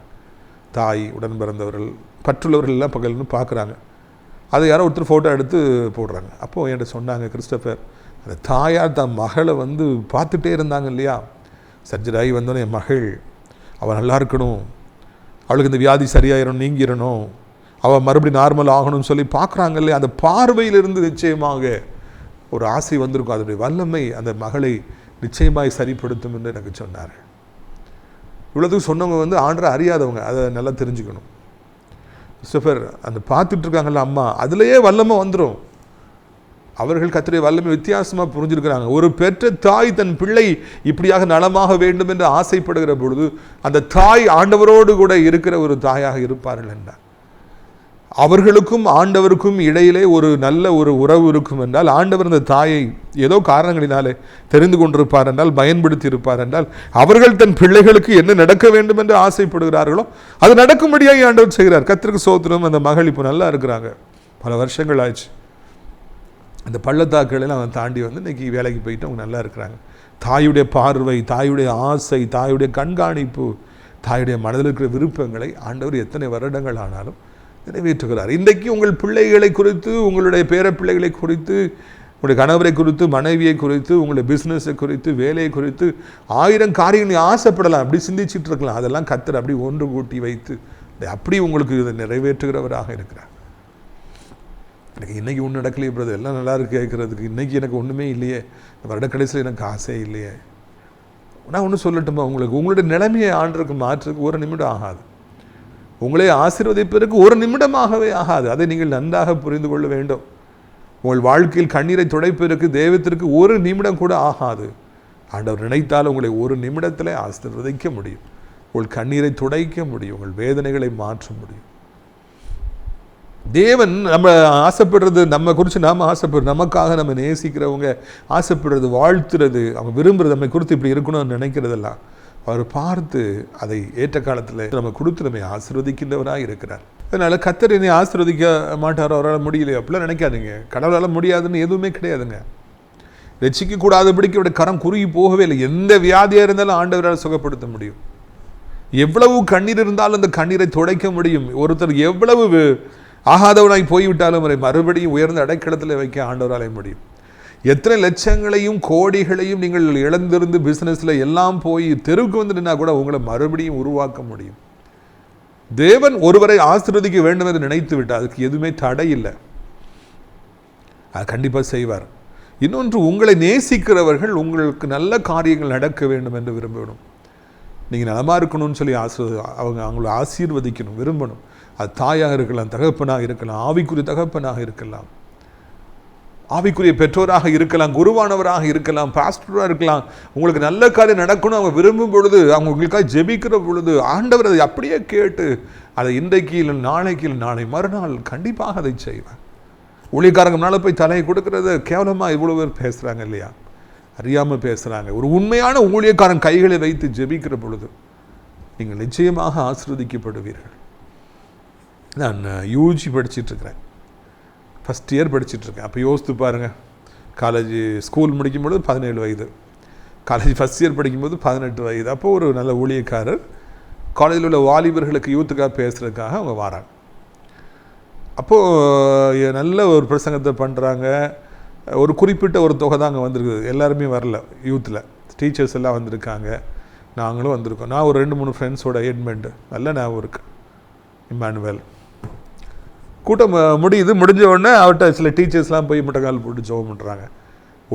தாய், உடன் பிறந்தவர்கள், பற்றுள்ளவர்கள் எல்லாம் பகல்னு பார்க்குறாங்க. அதை யாரோ ஒருத்தர் ஃபோட்டோ எடுத்து போடுறாங்க. அப்போது என்கிட்ட சொன்னாங்க, கிறிஸ்டபர், அந்த தாயார் தான் மகளை பார்த்துட்டே இருந்தாங்க இல்லையா, சர்ஜரி ஆகி வந்தோன்னே என் மகள் அவள் நல்லா இருக்கணும், அவளுக்கு இந்த வியாதி சரியாயிடணும், நீங்கிடணும், அவள் மறுபடியும் நார்மல் ஆகணும்னு சொல்லி பார்க்குறாங்க இல்லையா. அந்த பார்வையிலிருந்து நிச்சயமாக ஒரு ஆசை வந்திருக்கும். அதனுடைய வல்லமை அந்த மகளை நிச்சயமாய் சரிப்படுத்தும் என்று எனக்கு சொன்னார். இவ்வளோத்துக்கு சொன்னவங்க ஆண்டரை அறியாதவங்க, அதை நல்லா தெரிஞ்சுக்கணும். கிறிஸ்டபர், அந்த பார்த்துட்ருக்காங்கல்ல அம்மா, அதுலேயே வல்லமை வந்துடும். அவர்கள் கர்த்தருடைய வல்லமை வித்தியாசமாக புரிஞ்சிருக்கிறாங்க. ஒரு பெற்ற தாய் தன் பிள்ளை இப்படியாக நலமாக வேண்டும் என்று ஆசைப்படுகிற பொழுது அந்த தாய் ஆண்டவரோடு கூட இருக்கிற ஒரு தாயாக இருப்பார்கள் என்றார். அவர்களுக்கும் ஆண்டவருக்கும் இடையிலே ஒரு நல்ல ஒரு உறவு இருக்கும் என்றால், ஆண்டவர் அந்த தாயை ஏதோ காரணங்களினாலே தெரிந்து கொண்டிருப்பார் என்றால், பயன்படுத்தி இருப்பார் என்றால், அவர்கள் தன் பிள்ளைகளுக்கு என்ன நடக்க வேண்டும் என்று ஆசைப்படுகிறார்களோ அது நடக்கும்படியாக ஆண்டவர் செய்கிறார். கர்த்தருக்கு ஸ்தோத்திரம். அந்த மகள் இப்போ நல்லா இருக்கிறாங்க, பல வருஷங்கள் ஆச்சு. அந்த பள்ளத்தாக்குகளில் அவன் தாண்டி இன்னைக்கு வேலைக்கு போயிட்டு அவங்க நல்லா இருக்கிறாங்க. தாயுடைய பார்வை, தாயுடைய ஆசை, தாயுடைய கண்காணிப்பு, தாயுடைய மனதில் இருக்கிற விருப்பங்களை ஆண்டவர் எத்தனை வருடங்கள் ஆனாலும் நிறைவேற்றுகிறார். இன்றைக்கு உங்கள் பிள்ளைகளை குறித்து, உங்களுடைய பேர பிள்ளைகளை குறித்து, உங்களுடைய கணவரை குறித்து, மனைவியை குறித்து, உங்களுடைய பிஸ்னஸை குறித்து, வேலையை குறித்து 1000 காரியங்களை ஆசைப்படலாம், அப்படி சிந்திச்சுட்டு இருக்கலாம். அதெல்லாம் கர்த்தர் அப்படி ஒன்று கூட்டி வைத்து அப்படி உங்களுக்கு இதை நிறைவேற்றுகிறவராக இருக்கிறார். எனக்கு இன்றைக்கி ஒன்றும் நடக்கலையே பிரதர், எல்லாம் நல்லா இருக்கு கேட்குறதுக்கு, இன்றைக்கி எனக்கு ஒன்றுமே இல்லையே, வருடக்கடைசியில் எனக்கு ஆசை இல்லையே. நான் ஒன்று சொல்லட்டுமா உங்களுக்கு, உங்களுடைய நிலைமையை ஆண்டருக்கு மாற்றுறதுக்கு 1 நிமிடம் ஆகாது. உங்களை ஆசீர்வதிப்பதற்கு 1 நிமிடமாகவே ஆகாது. அதை நீங்கள் நன்றாக புரிந்து கொள்ள வேண்டும். உங்கள் வாழ்க்கையில் கண்ணீரை துடைப்பதற்கு தெய்வத்திற்கு 1 நிமிடம் கூட ஆகாது. ஆண்டவர் நினைத்தால் உங்களை 1 நிமிடத்தில் ஆசீர்வதிக்க முடியும். உங்கள் கண்ணீரை துடைக்க முடியும், உங்கள் வேதனைகளை மாற்ற முடியும். தேவன் நம்ம ஆசைப்படுறது, நம்ம குறித்து நாம் ஆசைப்படுறது, நமக்காக நம்ம நேசிக்கிறவங்க ஆசைப்படுறது, வாழ்த்துறது, அவங்க விரும்புகிறது, நம்ம குறித்து இப்படி இருக்கணும்னு நினைக்கிறதெல்லாம் அவர் பார்த்து அதை ஏற்ற காலத்தில் நம்ம கொடுத்து நம்மை ஆசீர்வதிக்கின்றவராக இருக்கிறார். அதனால் கர்த்தர் என்னை ஆசீர்வதிக்க மாட்டாரோ, அவரால் முடியலையோ அப்படிலாம் நினைக்காதுங்க. கடவுளால் முடியாதுன்னு எதுவுமே கிடையாதுங்க. ரட்சிக்கக்கூடாதபடிக்கு அவருடைய கரம் குறுகி போகவே இல்லை. எந்த வியாதியாக இருந்தாலும் ஆண்டவரால் சுகப்படுத்த முடியும். எவ்வளவு கண்ணீர் இருந்தாலும் அந்த கண்ணீரை துடைக்க முடியும். ஒருத்தர் எவ்வளவு ஆகாதவனாய் போய்விட்டாலும் அவரை மறுபடியும் உயர்ந்த அடைக்கலத்தில் வைக்க ஆண்டவராலே முடியும். எத்தனை லட்சங்களையும் கோடிகளையும் நீங்கள் இழந்திருந்து பிஸ்னஸில் எல்லாம் போய் தெருவுக்கு வந்துட்டுனா கூட உங்களை மறுபடியும் உருவாக்க முடியும். தேவன் ஒருவரை ஆசீர்வதிக்க வேண்டும் என்று நினைத்து விட்டால் அதுக்கு எதுவுமே தடை இல்லை, அது கண்டிப்பாக செய்வார். இன்னொன்று, உங்களை நேசிக்கிறவர்கள் உங்களுக்கு நல்ல காரியங்கள் நடக்க வேண்டும் என்று விரும்பணும். நீங்கள் நலமாக இருக்கணும்னு சொல்லி அவங்களை ஆசீர்வதிக்கணும், விரும்பணும். அது தாயாக இருக்கலாம், தகப்பனாக இருக்கலாம், ஆவிக்குரிய தகப்பனாக இருக்கலாம். ஆவிக்குரிய பெற்றோராக இருக்கலாம், குருவானவராக இருக்கலாம், பாஸ்டராக இருக்கலாம். உங்களுக்கு நல்ல காரியம் நடக்கணும் அவங்க விரும்பும் பொழுது, அவங்க உங்களுக்காக ஜெபிக்கிற பொழுது ஆண்டவர் அதை அப்படியே கேட்டு அதை இன்றைக்கு இல்லை நாளைக்கு இல்லை நாளை மறுநாள் கண்டிப்பாக அதை செய்வேன். ஊழியக்காரங்க முன்னால் போய் தலையை கொடுக்கறது கேவலமாக இவ்வளோ பேர் பேசுகிறாங்க இல்லையா, அறியாமல் பேசுகிறாங்க. ஒரு உண்மையான ஊழியக்காரன் கைகளை வைத்து ஜெபிக்கிற பொழுது நீங்கள் நிச்சயமாக ஆசீர்வதிக்கப்படுவீர்கள். நான் யூஜி படிச்சுட்ருக்கிறேன், ஃபஸ்ட் இயர் படிச்சுட்ருக்கேன். அப்போ யோசித்து பாருங்கள், காலேஜ் ஸ்கூல் முடிக்கும்போது 17 வயது, காலேஜ் ஃபஸ்ட் இயர் படிக்கும்போது 18 வயது. அப்போது ஒரு நல்ல ஊழியக்காரர் காலேஜில் உள்ள வாலிபர்களுக்கு யூத்துக்காக பேசுகிறதுக்காக அவங்க வராங்க. அப்போது நல்ல ஒரு பிரசங்கத்தை பண்ணுறாங்க. ஒரு குறிப்பிட்ட ஒரு தொகை தான் அங்கே வந்திருக்குது, எல்லாருமே வரல. யூத்தில் டீச்சர்ஸ் எல்லாம் வந்திருக்காங்க, நாங்களும் வந்திருக்கோம். நான் ஒரு 2-3 ஃப்ரெண்ட்ஸோட எட்மெண்ட் நல்ல ஞாபகம் இருக்குது. இம்மானுவேல் கூட்டம் முடிஞ்ச உடனே அவர்கிட்ட சில டீச்சர்ஸ்லாம் போய் முழங்கால் போட்டு ஜெபம் பண்ணுறாங்க.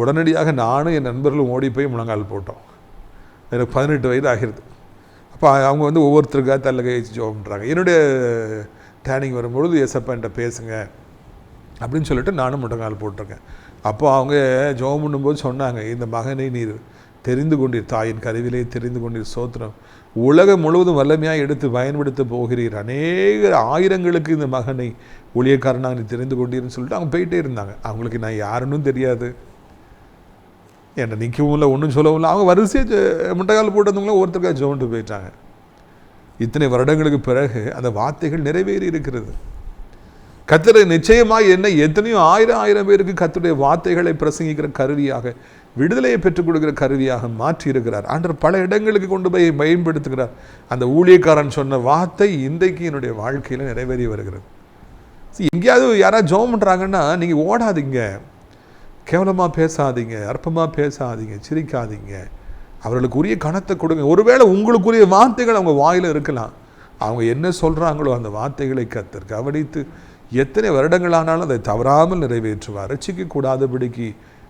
உடனடியாக நானும் என் நண்பர்களும் ஓடி போய் முழங்கால் போட்டோம். எனக்கு 18 வயது ஆகிறது. அப்போ அவங்க வந்து ஒவ்வொருத்தருக்காக தள்ள கழிச்சு ஜெபம் பண்ணுறாங்க. என்னுடைய டேனிங் வரும்பொழுது ஏசப்பா என்கிட்ட பேசுங்க அப்படின்னு சொல்லிட்டு நானும் முழங்கால் போட்டிருக்கேன். அப்போ அவங்க ஜெபம் பண்ணும்போது சொன்னாங்க, இந்த மகனை நீர் தெரிந்து கொண்டீர், தாயின் கருவிலே தெரிந்து கொண்டீர், சோத்திரம், உலகம் முழுவதும் வல்லமையாக எடுத்து பயன்படுத்த போகிறீர், அநேக ஆயிரங்களுக்கு இந்த மகனை ஊழியக்காரனாக நீ தெரிந்து கொண்டீர்னு சொல்லிட்டு அவங்க போயிட்டே இருந்தாங்க. அவங்களுக்கு நான் யாருன்னு தெரியாது, என்கிட்ட நிற்கவும் இல்லை, ஒன்றும் சொல்லவும் இல்லை. அவங்க வரிசையை முட்டைக்கால் போட்டவங்களும் ஒருத்தருக்காக ஜோன்ட்டு போயிட்டாங்க. இத்தனை வருடங்களுக்கு பிறகு அந்த வார்த்தைகள் நிறைவேறி இருக்கிறது. கர்த்தர் நிச்சயமாக என்ன எத்தனையோ ஆயிரம் பேருக்கு கர்த்தருடைய வார்த்தைகளை பிரசங்கிக்கிற கருவியாக, விடுதலையை பெற்றுக் கொடுக்கிற கருவியாக மாற்றி இருக்கிறார். ஆண்டவர் பல இடங்களுக்கு கொண்டு போய் பயன்படுத்துகிறார். அந்த ஊழியக்காரன் சொன்ன வார்த்தை இன்றைக்கு என்னுடைய வாழ்க்கையில் நிறைவேறி வருகிறது. எங்கேயாவது யாராவது ஜெபம் பண்ணுறாங்கன்னா நீங்கள் ஓடாதீங்க, கேவலமாக பேசாதீங்க, அற்பமாக பேசாதீங்க, சிரிக்காதீங்க, அவர்களுக்கு உரிய கணத்தை கொடுங்க. ஒருவேளை உங்களுக்குரிய வார்த்தைகள் அவங்க வாயில் இருக்கலாம், அவங்க என்ன சொல்கிறாங்களோ அந்த வார்த்தைகளை கர்த்தர் கவனித்து எத்தனை வருடங்களானாலும் அதை தவறாமல் நிறைவேற்றுவார். ரட்சிக்கக்கூடாதபடிக்கு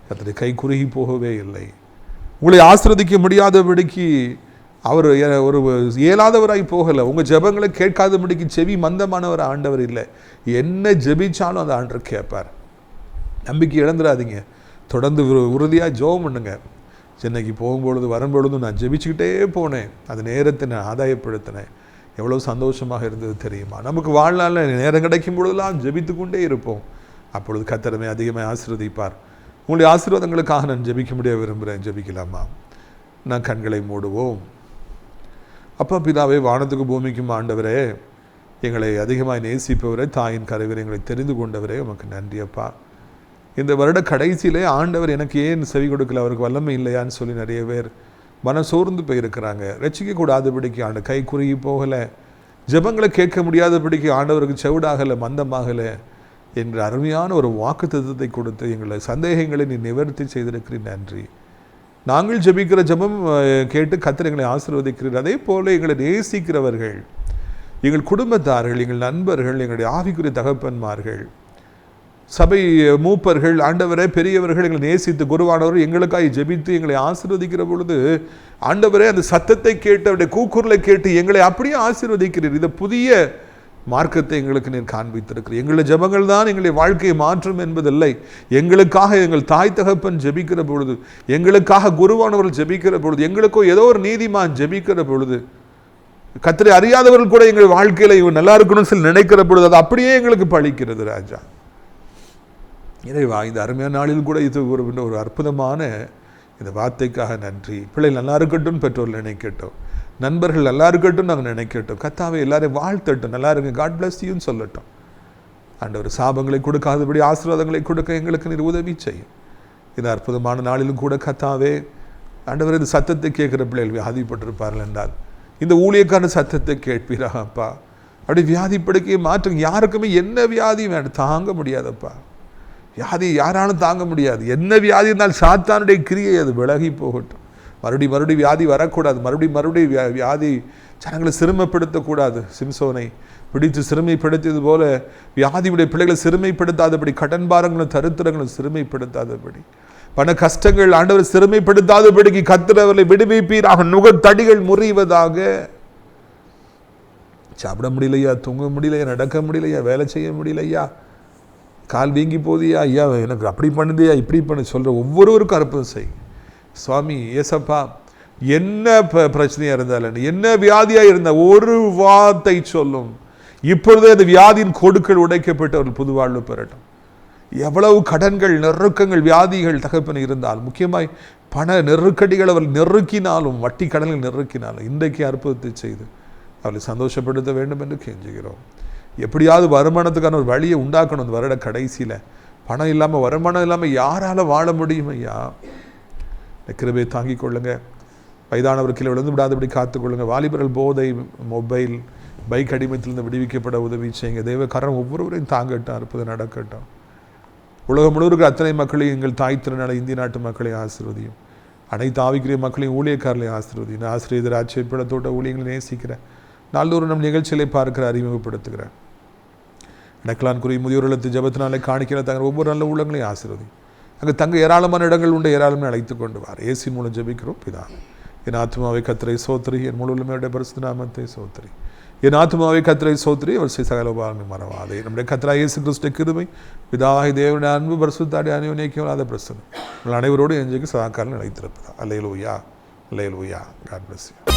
கர்த்தரை கை குறுகி போகவே இல்லை. உங்களை ஆசீர்வதிக்க முடியாதபடிக்கு அவர் ஒரு இயலாதவராய் போகலை. உங்கள் ஜெபங்களை கேட்காதபடிக்கு செவி மந்தமானவர் ஆண்டவர் இல்லை. என்ன ஜெபிச்சாலும் அந்த ஆண்டவர் கேட்பார். நம்பிக்கை இழந்துடாதீங்க, தொடர்ந்து உறுதியாக ஜெபம் பண்ணுங்க. சென்னைக்கு போகும்பொழுது வரும்பொழுதும் நான் ஜெபிச்சுக்கிட்டே போனேன். அந்த நேரத்தை நான் ஆதாயப்படுத்தினேன். எவ்வளோ சந்தோஷமாக இருந்தது தெரியுமா? நமக்கு வாழ்நாளில் நேரம் கிடைக்கும் பொழுதெல்லாம் ஜெபித்து கொண்டே இருப்போம். அப்பொழுது கர்த்தர் அதிகமாக ஆசீர்வதிப்பார். உங்களுடைய ஆசீர்வாதங்களுக்காக நான் ஜெபிக்க முடிய விரும்புகிறேன். ஜெபிக்கலாமா? நான் கண்களை மூடுவோம். அப்பா பிதாவே, வானத்துக்கு பூமிக்கும் ஆண்டவரே, எங்களை அதிகமாக நேசிப்பவரே, தாயின் கருவிலே எங்களை தெரிந்து கொண்டவரே, உமக்கு நன்றி அப்பா. இந்த வருட கடைசியிலே ஆண்டவர் எனக்கு ஏன் செவி கொடுக்கல, அவருக்கு வல்லமை இல்லையான்னு சொல்லி நிறைய பேர் மனசோர்ந்து போயிருக்கிறாங்க. ரட்சிக்கக்கூடாதபடிக்கு ஆண்டு கை குறுகி போகலை, ஜெபங்களை கேட்க முடியாதபடிக்கு ஆண்டவருக்கு செவிடாகலை, மந்தமாகலை என்ற அருமையான ஒரு வாக்கு தத்துவத்தை கொடுத்து எங்களை சந்தேகங்களை நீ நிவர்த்தி செய்திருக்கிறீர். நன்றி. நாங்கள் ஜெபிக்கிற ஜெபம் கேட்டு கர்த்தர் எங்களை ஆசீர்வதிக்கிறீர். அதே போல எங்களை நேசிக்கிறவர்கள், எங்கள் குடும்பத்தார்கள், எங்கள் நண்பர்கள், எங்களுடைய ஆவிக்குரிய தகப்பன்மார்கள், சபை மூப்பர்கள், ஆண்டவரே பெரியவர்கள் எங்களை நேசித்து குருவானவர் எங்களுக்காக ஜெபித்து எங்களை ஆசீர்வதிக்கிற பொழுது ஆண்டவரே அந்த சத்தத்தை கேட்டு அவருடைய கூக்குரலை கேட்டு எங்களை அப்படியே ஆசீர்வதிக்கிறீர். இந்த புதிய மார்க்கத்தை எங்களுக்கு நீர் காண்பித்திருக்கிறீர். எங்களுடைய ஜெபங்கள் தான் எங்களுடைய வாழ்க்கையை மாற்றும் என்பதில்லை. எங்களுக்காக எங்கள் தாய் தகப்பன் ஜெபிக்கிற பொழுது, எங்களுக்காக குருவானவர்கள் ஜெபிக்கிற பொழுது, எங்களுக்கோ ஏதோ ஒரு நீதிமான் ஜெபிக்கிற பொழுது, கர்த்தரை அறியாதவர்கள் கூட எங்கள் வாழ்க்கையில் இவன் நல்லா இருக்கணும்னு சொல்லி நினைக்கிற பொழுது அது அப்படியே எங்களுக்கு பழிக்கிறது. ராஜா இறைவா, இந்த அருமையான நாளில் கூட இது ஒரு அற்புதமான இந்த வார்த்தைக்காக நன்றி. பிள்ளைகள் நல்லா இருக்கட்டும், பெற்றோர்கள் நினைக்கட்டும், நண்பர்கள் நல்லா இருக்கட்டும், நாங்கள் நினைக்கட்டும். கர்த்தாவே எல்லாரையும் வாழ்த்தட்டும், நல்லா இருங்க, காட் பிளஸ் யூன்னு சொல்லட்டும். ஆண்டவர் சாபங்களை கொடுக்காதபடி ஆசீர்வாதங்களை கொடுக்க எங்களுக்கு நீர் உதவி செய்யும். இந்த அற்புதமான நாளிலும் கூட கர்த்தாவே ஆண்டவர் இந்த சத்தத்தை கேட்குற பிள்ளைகள் வியாதிப்பட்டிருப்பார்கள் என்றால் இந்த ஊழியக்கான சத்தத்தை கேட்பீராக அப்பா. அப்படி வியாதிப்படுக்கையை மாற்றுங்க. யாருக்குமே என்ன வியாதி வேணும், தாங்க முடியாதப்பா. வியாதி யாராலும் தாங்க முடியாது. என்ன வியாதி இருந்தால் சாத்தானுடைய கிரியை அது விலகி போகட்டும். மறுபடியும் வியாதி வரக்கூடாது. மறுபடியும் வியாதி ஜனங்களை சிறுமைப்படுத்தக்கூடாது. சிம்சோனை பிடித்து சிறுமைப்படுத்தியது போல வியாதியுடைய பிள்ளைகளை சிறுமைப்படுத்தாதபடி, கடன் பாரங்களும் தரித்திரங்களும் சிறுமைப்படுத்தாதபடி, பண கஷ்டங்கள் ஆண்டவர் சிறுமைப்படுத்தாதபடிக்கு கர்த்தர் அவர்களை விடுவிப்பீராக. நுகத்தடிகள் முறிவதாக. சாப்பிட முடியலையா, தூங்க முடியலையா, நடக்க முடியலையா, வேலை செய்ய முடியலையா, கால் வீங்கி போதியா, ஐயா எனக்கு அப்படி பண்ணுதியா, இப்படி பண்ணு சொல்கிற ஒவ்வொருவருக்கும் அற்புதம் செய் சுவாமி. ஏசப்பா, என்ன பிரச்சனையாக இருந்தாலும், என்ன வியாதியாக இருந்தால் ஒரு வார்த்தை சொல்லும், இப்பொழுதே அந்த வியாதியின் கொடுக்கள் உடைக்கப்பட்டு அவர்கள் புது வாழ்வு பெறட்டும். எவ்வளவு கடன்கள், நெருக்கங்கள், வியாதிகள் தகப்பன இருந்தால், முக்கியமாய் பண நெருக்கடிகள் அவர் நெருக்கினாலும், வட்டி கடன்கள் நெருக்கினாலும், இன்றைக்கு அற்புதத்தை செய்து அவர்களை சந்தோஷப்படுத்த வேண்டும் என்று கெஞ்சுகிறோம். எப்படியாவது வருமானத்துக்கான ஒரு வழியை உண்டாக்கணும். அந்த வருட கடைசியில் பணம் இல்லாமல், வருமானம் இல்லாமல் யாரால வாழ முடியும் ஐயா? இந்த கிருபையை தாங்கிக் கொள்ளுங்க. வயதானவர் கீழே விழுந்து விடாதபடி காத்துக்கொள்ளுங்க. வாலிபர்கள் போதை, மொபைல், பைக் அடிமத்திலிருந்து விடுவிக்கப்பட உதவி செய்யுங்க. தெய்வ கரம் ஒவ்வொருவரையும் தாங்கட்டும், அற்புதம் நடக்கட்டும். உலகம் முழுவதும் அத்தனை மக்களையும், எங்கள் தாய் திருநாள இந்திய நாட்டு மக்களையும் ஆசீர்வதியும். அனைத்து ஆவிக்குரிய மக்களையும், ஊழியக்காரர்களையும் ஆசீர்வதியும். ஆசிரியர் ஆட்சியப்படத்தோட்ட ஊழியங்களை நேசிக்கிறேன். நாள்தோறும் நம் நிகழ்ச்சிகளை பார்க்கிற, அறிமுகப்படுத்துகிறேன். எனக்கலான்குரிய முதியோர்களுக்கு ஜபத்தினாலே காணிக்கிற தங்கள் ஒவ்வொரு நல்ல உள்ளங்களையும் ஆசீர்வதி. அங்கே தங்க ஏராளமான இடங்கள் உண்டு, ஏராளமாக அழைத்து கொண்டு வார். இயேசுவின் மூலம் ஜெபிக்கிறோம் பிதா. என் ஆத்மாவை கர்த்தரை சோத்திரி, என் முழு உள்ளமையுடைய பரிசுத்த நாமத்தை சோத்திரி. என் ஆத்மாவை கர்த்தரை சோத்திரி, அவர் சகல உபகாரங்களை மறவாதே. நம்முடைய கர்த்தராகிய இயேசு கிறிஸ்துவின் கிருபை, பிதாவாகிய தேவனுடைய அன்பு, பரிசுத்த அந்யோன்யமில்லாத பிரசன்னம் உங்கள் அனைவரோடு எஞ்சுக்கு சதாகாலம் நிலைத்திருப்பதா. அல்லேலூயா, அல்லேலூயா. God bless you.